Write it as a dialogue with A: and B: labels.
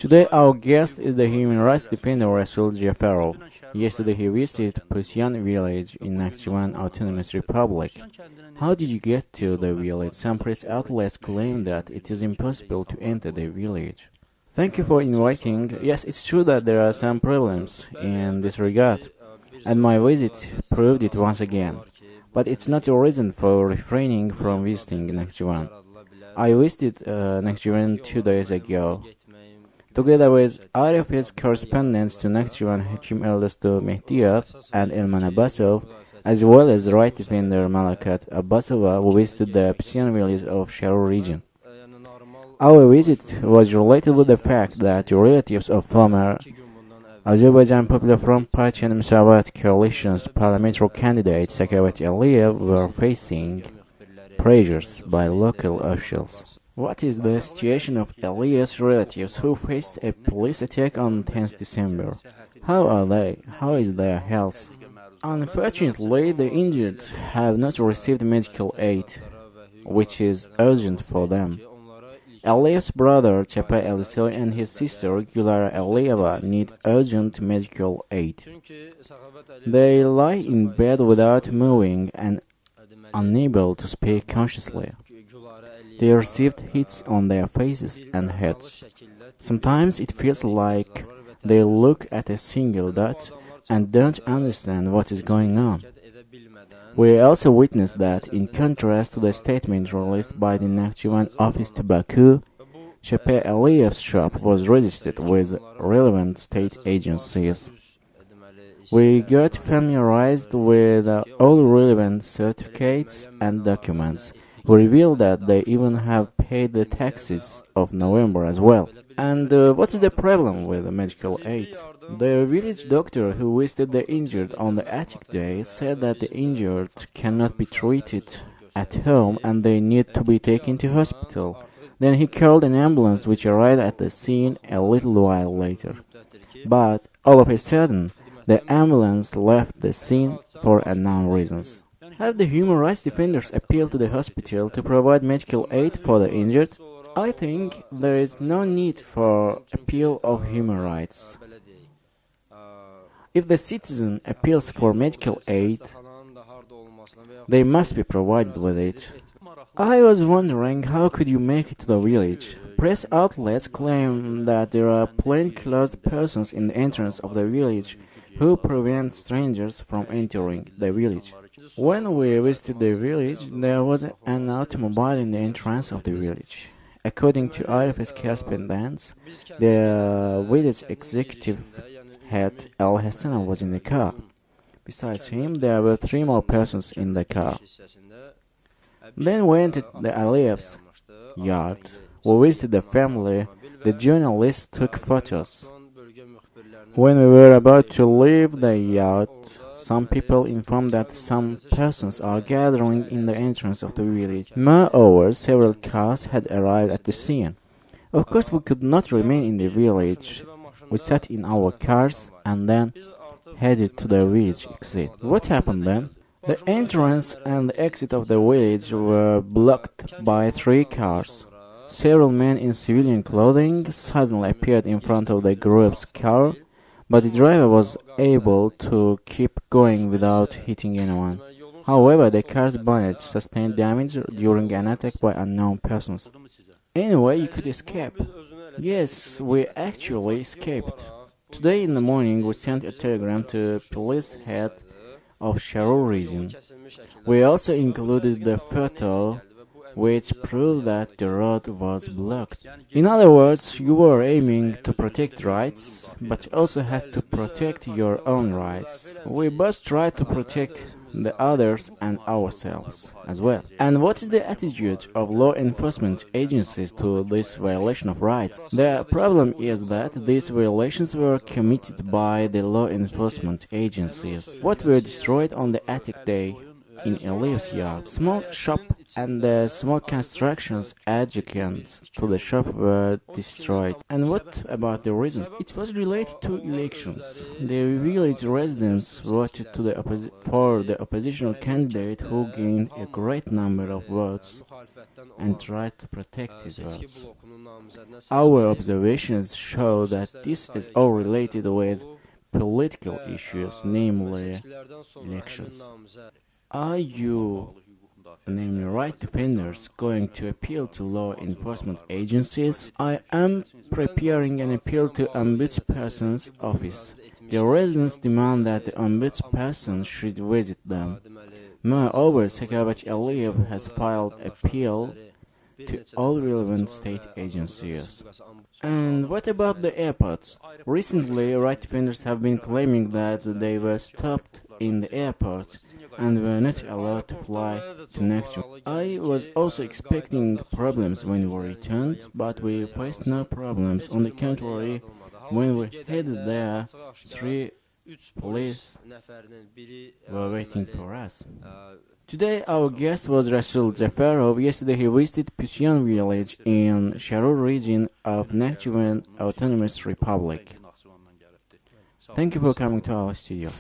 A: Today our guest is the human rights defender Rasul Jafarov. Yesterday he visited Pusyan village in Nakhchivan Autonomous Republic. How did you get to the village? Some press outlets claim that it is impossible to enter the village. Thank you for inviting. Yes, it's true that there are some problems in this regard, and my visit proved it once again. But it's not a reason for refraining from visiting Nakhchivan. I visited Nakhchivan 2 days ago. Together with RF's correspondents to Nakhchivan Hakim Eldostu Mehdiyev and Elman Abbasov, as well as right defender Malakat Abbasova, who visited the Pusyan village of Sharur region. Our visit was related with the fact that the relatives of former Azerbaijan Popular Front Party and Musavat coalition's parliamentary candidate Sakavat Aliyev were facing pressures by local officials. What is the situation of Aliyev's relatives who faced a police attack on 10th December? How are they? How is their health? Unfortunately, the injured have not received medical aid, which is urgent for them. Aliyev's brother Chapa Elsoy and his sister Gulara Aliyeva need urgent medical aid. They lie in bed without moving and unable to speak consciously. They received hits on their faces and heads. Sometimes it feels like they look at a single dot and don't understand what is going on. We also witnessed that, in contrast to the statement released by the Nakhchivan office to Baku, Chapa Aliyev's shop was registered with relevant state agencies. We got familiarized with all relevant certificates and documents. We revealed that they even have paid the taxes of November as well. And what is the problem with the medical aid? The village doctor who visited the injured on the Atik day said that the injured cannot be treated at home and they need to be taken to hospital. Then he called an ambulance which arrived at the scene a little while later. But all of a sudden, the ambulance left the scene for unknown reasons. Have the human rights defenders appealed to the hospital to provide medical aid for the injured? I think there is no need for appeal of human rights. If the citizen appeals for medical aid, they must be provided with it. I was wondering, how could you make it to the village? Press outlets claim that there are plainclothes persons in the entrance of the village who prevent strangers from entering the village. When we visited the village, there was an automobile in the entrance of the village. According to RF's correspondents, the village executive head Al Hassanov was in the car. Besides him, there were 3 more persons in the car. Then we entered the Aliyev's yard. We visited the family. The journalists took photos. When we were about to leave the yard, some people informed that some persons are gathering in the entrance of the village. Moreover, several cars had arrived at the scene. Of course, we could not remain in the village. We sat in our cars and then headed to the village exit. What happened then? The entrance and the exit of the village were blocked by 3 cars. Several men in civilian clothing suddenly appeared in front of the group's car, but the driver was able to keep going without hitting anyone. However, the car's bonnet sustained damage during an attack by unknown persons. Anyway, you could escape. Yes, we actually escaped. Today in the morning, we sent a telegram to police head of Sharur region. We also included the photo which proved that the road was blocked. In other words, you were aiming to protect rights, but also had to protect your own rights. We both tried to protect the others and ourselves as well. And what is the attitude of law enforcement agencies to this violation of rights? The problem is that these violations were committed by the law enforcement agencies. What were destroyed on the Atik day in Elif's yard. Small shop and the small constructions adjacent to the shop were destroyed. And what about the reason? It was related to elections. The village residents voted for the oppositional candidate who gained a great number of votes and tried to protect his votes. Our observations show that this is all related with political issues, namely elections. Are you, namely right defenders, going to appeal to law enforcement agencies? I am preparing an appeal to Ombudsperson's office. The residents demand that the Ombudsperson should visit them. Moreover, Secretary Aliyev has filed appeal to all relevant state agencies. And what about the airports? Recently, right defenders have been claiming that they were stopped in the airport and were not allowed to fly to next year. I was also expecting problems when we returned, but we faced no problems. On the contrary, when we headed there, 3 police were waiting for us. Today our guest was Rasul Jafarov. Yesterday he visited Pusyan village in Sharur region of Nakhchivan Autonomous Republic. Thank you for coming to our studio.